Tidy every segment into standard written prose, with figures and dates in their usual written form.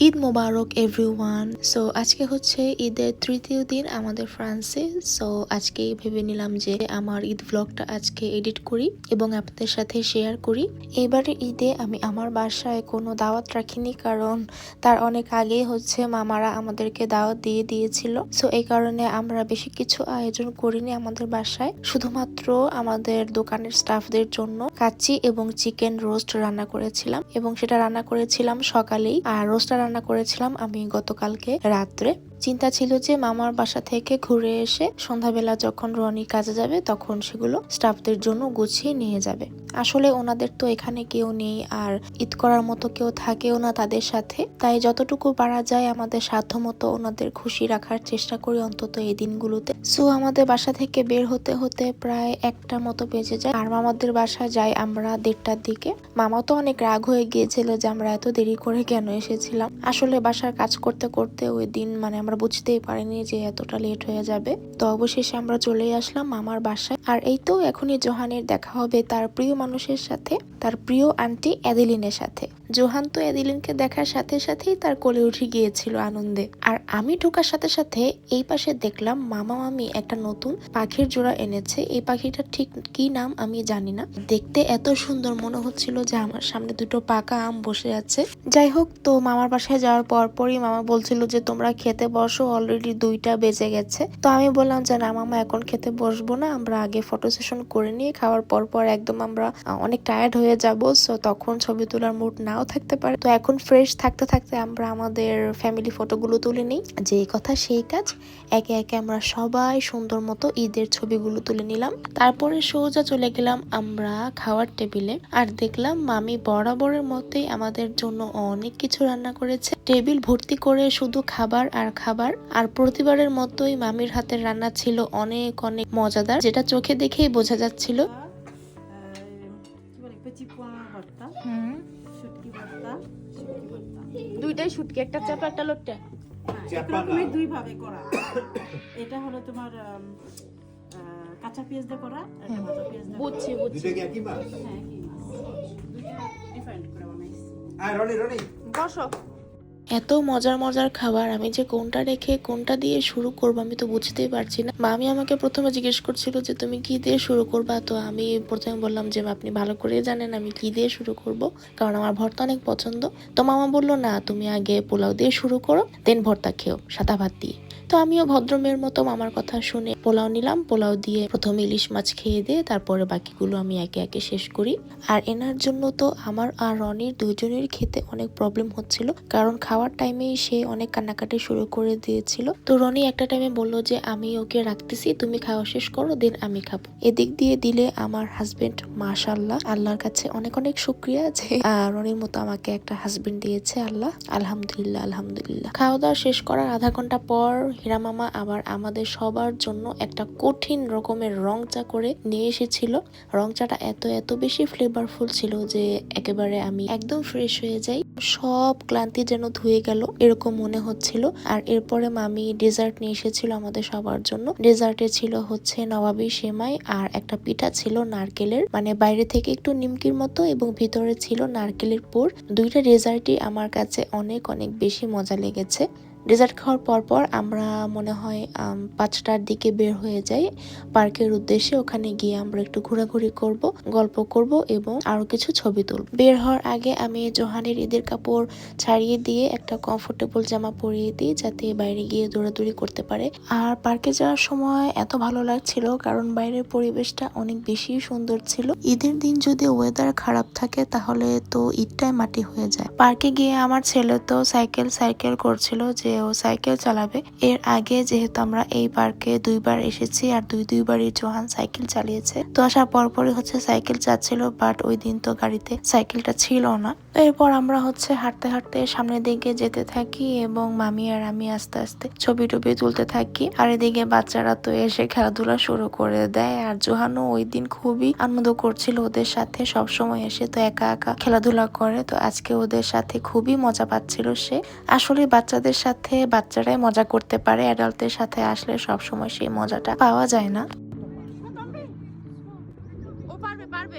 ঈদ মোবারক everyone. So আজকে হচ্ছে ঈদের তৃতীয় দিন আমাদের ফ্রান্সে। সো আজকে ভেবে নিলাম যে আমার ঈদ ব্লগটা আজকে এডিট করি এবং আপনাদের সাথে শেয়ার করি। এবারে ঈদে আমি আমার বাসায় কোনো দাওয়াত রাখিনি, কারণ তার অনেক আগেই হচ্ছে মামারা আমাদেরকে দাওয়াত দিয়ে দিয়েছিল। সো এই কারণে আমরা বেশি কিছু আয়োজন করিনি আমাদের বাসায়। শুধুমাত্র আমাদের দোকানের স্টাফদের জন্য কাচ্চি এবং চিকেন রোস্ট রান্না করেছিলাম, এবং সেটা রান্না করেছিলাম সকালেই, আর রোস্টটা রান্না করেছিলাম আমি গতকালকে রাত্রে। চিন্তা ছিল যে মামার বাসা থেকে ঘুরে এসে সন্ধ্যাবেলা যখন রনি কাজে যাবে তখন সেগুলো স্টাফদের জন্য গুছিয়ে নিয়ে যাবে। আসলে ওনাদের তো এখানে কেউ নেই, আর ঈদ করার মতো কেউ থাকেও না তাদের সাথে, তাই যতটুকু পারা যায় আমাদের সাধ্য মতো ওনাদের খুশি রাখার চেষ্টা করি অন্তত এই দিনগুলোতে। সো আমাদের বাসা থেকে বের হতে হতে প্রায় 1টা মতো বেজে যায়, আর মামাদের বাসা যাই আমরা 1:30টার দিকে। মামা তো অনেক রাগ হয়ে গিয়েছিল যে আমরা এত দেরি করে কেন এসেছিলাম। আসলে বাসার কাজ করতে করতে ওই দিন আমরা বুঝতেই পারিনি যে এতটা লেট হয়ে যাবে। তো অবশেষে আমরা চলে আসলাম মামার বাসায়। আর এই তো এখনই জোহানের দেখা হবে তার প্রিয় মানুষের সাথে, তার প্রিয় আন্টি এদিলিনের সাথে। জোহান তো এদিলিনকে দেখার সাথে সাথেই তার কোলে উঠে গিয়েছিল আনন্দে। আর আমি ঢোকার সাথে সাথে এই পাশে দেখলাম মামা মামি একটা নতুন পাখির জোড়া এনেছে। এই পাখিটা ঠিক কি নাম আমি জানি না, দেখতে এত সুন্দর মনে হচ্ছিল যে আমার সামনে দুটো পাকা আম বসে আছে। যাই হোক, তো মামার বাসায় যাওয়ার পরপরই মামা বলছিল যে তোমরা খেতে বসো, অলরেডি 2টা বেজে গেছে। তো আমি বললাম যে না মামা, এখন খেতে বসবো না, আমরা আগে ফটো সেশন করে নিয়ে খাওয়ার পর একদম আমরা অনেক টায়ার্ড হয়ে যাব। সো তখন ছবি তোলার মুড নাও থাকতে পারে। তো এখন ফ্রেশ থাকতে থাকতে আমরা আমাদের ফ্যামিলি ফটোগুলো তুলে নিই। যে কথা সেই কাজ, একে একে আমরা সবাই সুন্দর মতো ঈদের ছবিগুলো তুলে নিলাম। তারপরে সোজা চলে গেলাম আমরা খাওয়ার টেবিলে, আর দেখলাম মামি বরাবরের মতোই আমাদের জন্য অনেক কিছু রান্না করেছে। টেবিল ভর্তি করে শুধু খাবার আর খাবার। আর প্রতিবারের মতোই মামির হাতের রান্না ছিল অনেক অনেক মজাদার, যেটা চোখে দেখেই বোঝা যাচ্ছিল। দুইটাই শুটকি, একটা চাপা একটা লোটটা। দুই ভাবে করা। এটা হলো তোমার কাঁচা পেঁয়াজ দিয়ে করা, একটা ভাজা পেঁয়াজ দিয়ে। বুঝছি। দুটো কি একই মাছ? হ্যাঁ, একই মাছ। দুইটা ডিফারেন্ট করে বানাইছি। আর রনি বসো। এত মজার মজার খাবার, আমি যে কোনটা রেখে কোনটা দিয়ে শুরু করবো আমি তো বুঝতেই পারছি না। মামি আমাকে প্রথমে জিজ্ঞেস করছিল যে তুমি কি দিয়ে শুরু করবা, তো আমি প্রথমে বললাম যে আপনি ভালো করে জানেন আমি কি দিয়ে শুরু করব, কারণ আমার ভর্তা অনেক পছন্দ। তো মামা বললো না, তুমি আগে পোলাও দিয়ে শুরু করো, দেন ভর্তা খেও সাদা ভাত দিয়ে। তো আমিও ভদ্রমের মতো মামার কথা শুনে পোলাও নিলাম। পোলাও দিয়ে প্রথমে ইলিশ মাছ খেয়ে দিয়ে তারপরে বাকিগুলো আমি একে একে শেষ করি। আর এনার জন্য তো আমার আর রনির দুজনের খেতে অনেক প্রবলেম হচ্ছিল, কারণ খাওয়ার টাইমেই সে অনেক কান্নাকাটি শুরু করে দিয়েছিল। তো রনি একটা টাইমে বললো যে আমি ওকে রাখতেছি, তুমি খাওয়া শেষ করো, দেন আমি খাবো। এদিক দিয়ে দিলে আমার হাজবেন্ড, মাশাআল্লাহ, আল্লাহর কাছে অনেক অনেক শুক্রিয়া যে রনির মতো আমাকে একটা হাজবেন্ড দিয়েছে আল্লাহ। আলহামদুলিল্লাহ আলহামদুলিল্লাহ। খাওয়া দাওয়া শেষ করার আধা ঘন্টা পর হীরা মামা আবার আমাদের সবার জন্য একটা কঠিন রকমের রং চা করে নিয়ে এসেছিল। রং চাটা এত এত বেশি ফ্লেভারফুল ছিল যে একেবারে আমি একদম ফ্রেশ হয়ে যাই, সব ক্লান্তি যেন ধুয়ে গেল এরকম মনে হচ্ছিল। আর এরপরে মামি ডেজার্ট নিয়ে এসেছিল আমাদের সবার জন্য। ডেজার্টে ছিল হচ্ছে নবাবী সেমাই, আর একটা পিঠা ছিল নারকেলের, বাইরে থেকে একটু নিমকির মতো এবং ভিতরে ছিল নারকেলের পুর। দুইটা ডেজার্টই আমার কাছে অনেক অনেক বেশি মজা লেগেছে। ডেজার্ট খাওয়ার পর আমরা মনে হয় 5টার দিকে বের হয়ে যাই পার্কের উদ্দেশ্যে। ওখানে গিয়ে আমরা একটু ঘোরাঘুরি করব, গল্প করব এবং আরো কিছু ছবি তুলব। বের হওয়ার আগে আমি জোহানের ঈদের কাপড় ছাড়িয়ে দিয়ে একটা কমফোর্টেবল জামা পরিয়ে দিই, যাতে বাইরে গিয়ে দৌড়াদৌড়ি করতে পারে। আর পার্কে যাওয়ার সময় এত ভালো লাগছিল কারণ বাইরের পরিবেশটা অনেক বেশি সুন্দর ছিল। ঈদের দিন যদি ওয়েদার খারাপ থাকে তাহলে তো ঈদটাই মাটি হয়ে যায়। পার্কে গিয়ে আমার ছেলে তো সাইকেল করছিল যে ও সাইকেল চালাবে। এর আগে যেহেতু আমরা এই পার্কে 2বার এসেছি, আর দুইবারই জোহান সাইকেল চালিয়েছে। তো আসার পরপরই হচ্ছে সাইকেল চাচ্ছিল, বাট ওই দিন তো গাড়িতে সাইকেলটা ছিল না। এরপর আমরা হচ্ছে হাঁটতে হাঁটতে সামনের দিকে যেতে থাকি এবং মামি আর আমি আস্তে আস্তে ছবি টবি তুলতে থাকি। আর এদিকে বাচ্চারা তো এসে খেলাধুলা শুরু করে দেয়, আর জোহানও ওই দিন খুবই আনন্দ করছিল ওদের সাথে। সবসময় এসে তো একা একা খেলাধুলা করে, তো আজকে ওদের সাথে খুবই মজা পাচ্ছিল সে। আসলে বাচ্চাদের সাথে বাচ্চারাই মজা করতে পারে, অ্যাডাল্টদের সাথে আসলে সবসময় সেই মজাটা পাওয়া যায় না। ও পারবে।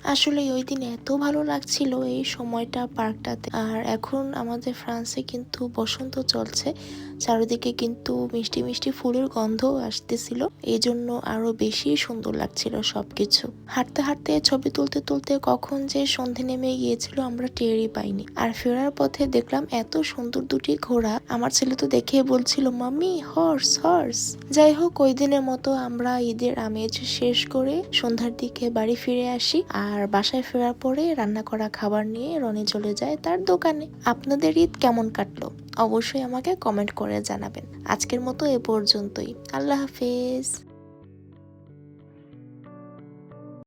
আসলে ওই দিন এত ভালো লাগছিল এই সময়টা পার্কটাতে। আর এখন আমাদের ফ্রান্সে কিন্তু বসন্ত চলছে, চারিদিকে কিন্তু মিষ্টি মিষ্টি ফুলের গন্ধ আসতেছিল, এই জন্য আরো বেশি সুন্দর লাগছিল সবকিছু। হাঁটতে হাঁটতে ছবি তুলতে তুলতে কখন যে সন্ধে নেমে গিয়েছিল আমরা টেরই পাইনি। আর ফেরার পথে দেখলাম এত সুন্দর দুটি ঘোড়া, আমার ছেলে তো দেখে বলছিল মাম্মি হর্স হর্স। যাই হোক, ওই দিনের মতো আমরা ঈদের আমেজ শেষ করে সন্ধ্যার দিকে বাড়ি ফিরে আসি। আর বাসায় ফেরার পরে রান্না করা খাবার নিয়ে রনি চলে যায় তার দোকানে। আপনাদের ঈদ কেমন কাটলো অবশ্যই আমাকে কমেন্ট করে জানাবেন। আজকের মতো এ পর্যন্তই। আল্লাহ হাফেজ।